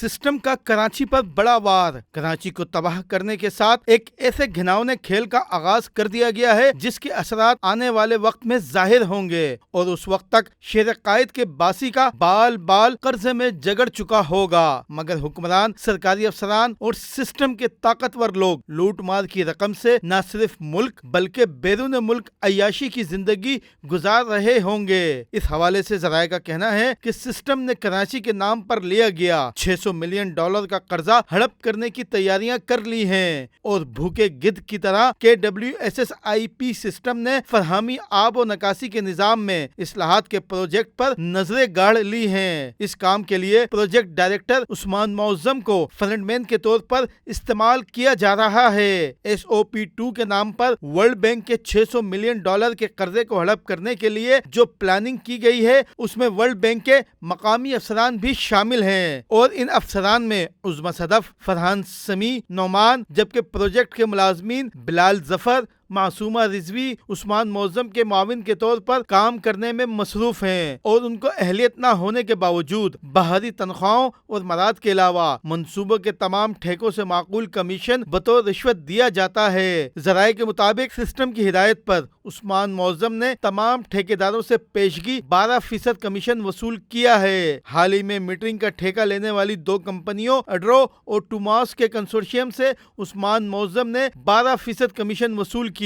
System کا کراچی پر بڑا وار، کراچی کو تباہ کرنے کے ساتھ ایک ایسے گھناؤنے کھیل کا آغاز کر دیا گیا ہے جس کے اثرات آنے والے وقت میں ظاہر ہوں گے اور اس وقت تک شیر قائد کے باسی کا بال بال قرضے میں جگڑ چکا ہوگا، مگر حکمران، سرکاری افسران اور سسٹم کے طاقتور لوگ لوٹ مار کی رقم سے نہ صرف ملک بلکہ بیرون ملک عیاشی کی زندگی گزار رہے ہوں گے۔ اس حوالے سے ذرائع کا کہنا ہے کہ سسٹم نے کراچی کے نام پر لیا گیا $600 ملین کا قرضہ ہڑپ کرنے کی تیاریاں کر لی ہیں اور بھوکے گدھ کی طرح KWSSIP سسٹم نے فراہمی آب و نکاسی کے نظام میں اصلاحات کے پروجیکٹ پر نظریں گاڑ لی ہیں۔ اس کام کے لیے پروجیکٹ ڈائریکٹر عثمان معظم کو فرنٹ مین کے طور پر استعمال کیا جا رہا ہے۔ SOP2 کے نام پر ورلڈ بینک کے $600 ملین کے قرضے کو ہڑپ کرنے کے لیے جو پلاننگ کی گئی ہے اس میں ورلڈ بینک کے مقامی افسران بھی شامل ہیں اور ان افسران میں عظمی صدف، فرحان سمیع نعمان، جبکہ پروجیکٹ کے ملازمین بلال ظفر، معصومہ رضوی عثمان معظم کے معاون کے طور پر کام کرنے میں مصروف ہیں اور ان کو اہلیت نہ ہونے کے باوجود باہری تنخواہوں اور مراد کے علاوہ منصوبوں کے تمام ٹھیکوں سے معقول کمیشن بطور رشوت دیا جاتا ہے۔ ذرائع کے مطابق سسٹم کی ہدایت پر عثمان معظم نے تمام ٹھیکیداروں سے پیشگی 12% کمیشن وصول کیا ہے۔ حال ہی میں میٹرنگ کا ٹھیکہ لینے والی دو کمپنیوں اڈرو اور ٹوماس کے کنسورشیم سے عثمان معظم نے 12% کمیشن وصول کیا۔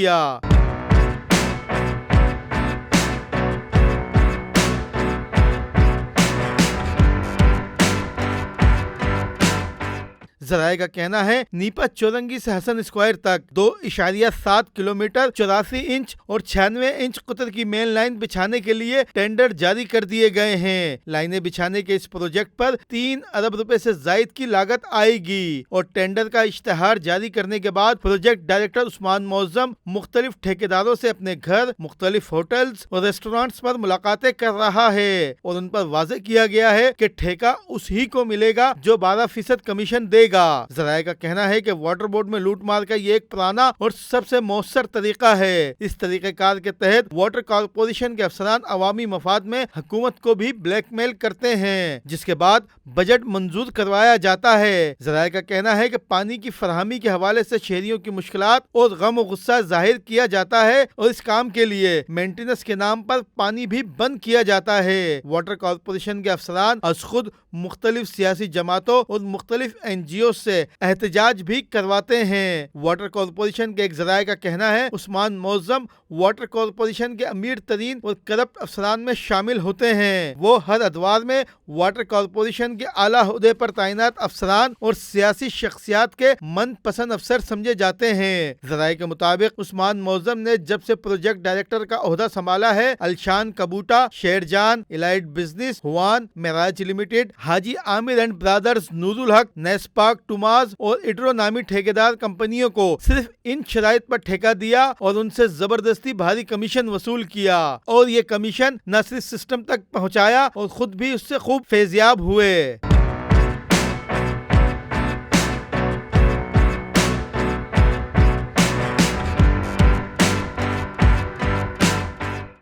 ذرائع کا کہنا ہے نیپا چورنگی سے حسن اسکوائر تک 2.7 کلومیٹر 84 انچ اور 96 انچ قطر کی مین لائن بچھانے کے لیے ٹینڈر جاری کر دیے گئے ہیں۔ لائنیں بچھانے کے اس پروجیکٹ پر 3 ارب روپے سے زائد کی لاگت آئے گی اور ٹینڈر کا اشتہار جاری کرنے کے بعد پروجیکٹ ڈائریکٹر عثمان معظم مختلف ٹھیکیداروں سے اپنے گھر، مختلف ہوٹلز اور ریسٹورانٹس پر ملاقاتیں کر رہا ہے اور ان پر واضح کیا گیا ہے کہ ٹھیکہ اس ہی کو ملے گا جو 12% کمیشن دے گا۔ ذرائع کا کہنا ہے کہ واٹر بورڈ میں لوٹ مار کا یہ ایک پرانا اور سب سے مؤثر طریقہ ہے۔ اس طریقہ کار کے تحت واٹر کارپوریشن کے افسران عوامی مفاد میں حکومت کو بھی بلیک میل کرتے ہیں جس کے بعد بجٹ منظور کروایا جاتا ہے۔ ذرائع کا کہنا ہے کہ پانی کی فراہمی کے حوالے سے شہریوں کی مشکلات اور غم و غصہ ظاہر کیا جاتا ہے اور اس کام کے لیے مینٹیننس کے نام پر پانی بھی بند کیا جاتا ہے۔ واٹر کارپوریشن کے افسران از خود مختلف سیاسی جماعتوں اور مختلف NGO سے احتجاج بھی کرواتے ہیں۔ واٹر کارپوریشن کے ایک ذرائع کا کہنا ہے عثمان معظم واٹر کارپوریشن کے امیر ترین اور کرپٹ افسران میں شامل ہوتے ہیں۔ وہ ہر ادوار میں واٹر کارپوریشن کے اعلیٰ عہدے پر تعینات افسران اور سیاسی شخصیات کے من پسند افسر سمجھے جاتے ہیں۔ ذرائع کے مطابق عثمان معظم نے جب سے پروجیکٹ ڈائریکٹر کا عہدہ سنبھالا ہے، الشان کبوٹا، شیر جان، allied business, ہوان، Meraj limited, Haji Amir and brothers, نور الحق، نیسپاک، ٹوماز اور اڈرو نامی ٹھیکیدار کمپنیوں کو صرف ان شرائط پر ٹھیکہ دیا اور ان سے زبردستی بھاری کمیشن وصول کیا اور یہ کمیشن نہ صرف سسٹم تک پہنچایا اور خود بھی اس سے خوب فیضیاب ہوئے۔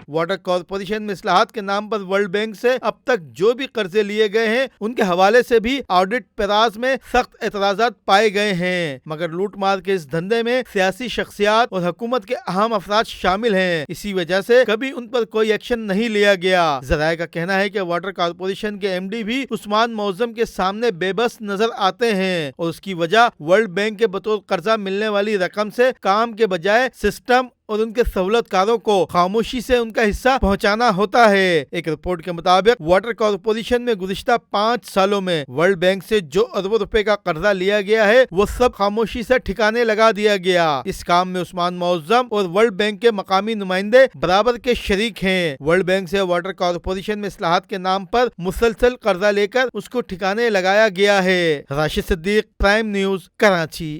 واٹر کارپوریشن میں اصلاحات کے نام پر ورلڈ بینک سے اب تک جو بھی قرضے لیے گئے ہیں ان کے حوالے سے بھی آڈٹ پیراز میں سخت اعتراضات پائے گئے ہیں، مگر لوٹ مار کے اس دھندے میں سیاسی شخصیات اور حکومت کے اہم افراد شامل ہیں، اسی وجہ سے کبھی ان پر کوئی ایکشن نہیں لیا گیا۔ ذرائع کا کہنا ہے کہ واٹر کارپوریشن کے MD بھی عثمان معظم کے سامنے بے بس نظر آتے ہیں اور اس کی وجہ ورلڈ بینک کے بطور قرضہ ملنے والی رقم سے کام کے بجائے سسٹم اور ان کے سہولت کاروں کو خاموشی سے ان کا حصہ پہنچانا ہوتا ہے۔ ایک رپورٹ کے مطابق واٹر کارپوریشن میں گزشتہ 5 سالوں میں ورلڈ بینک سے جو اربوں روپے کا قرضہ لیا گیا ہے وہ سب خاموشی سے ٹھکانے لگا دیا گیا۔ اس کام میں عثمان معظم اور ورلڈ بینک کے مقامی نمائندے برابر کے شریک ہیں۔ ورلڈ بینک سے واٹر کارپوریشن میں اصلاحات کے نام پر مسلسل قرضہ لے کر اس کو ٹھکانے لگایا گیا ہے۔ راشد صدیق، پرائم نیوز، کراچی۔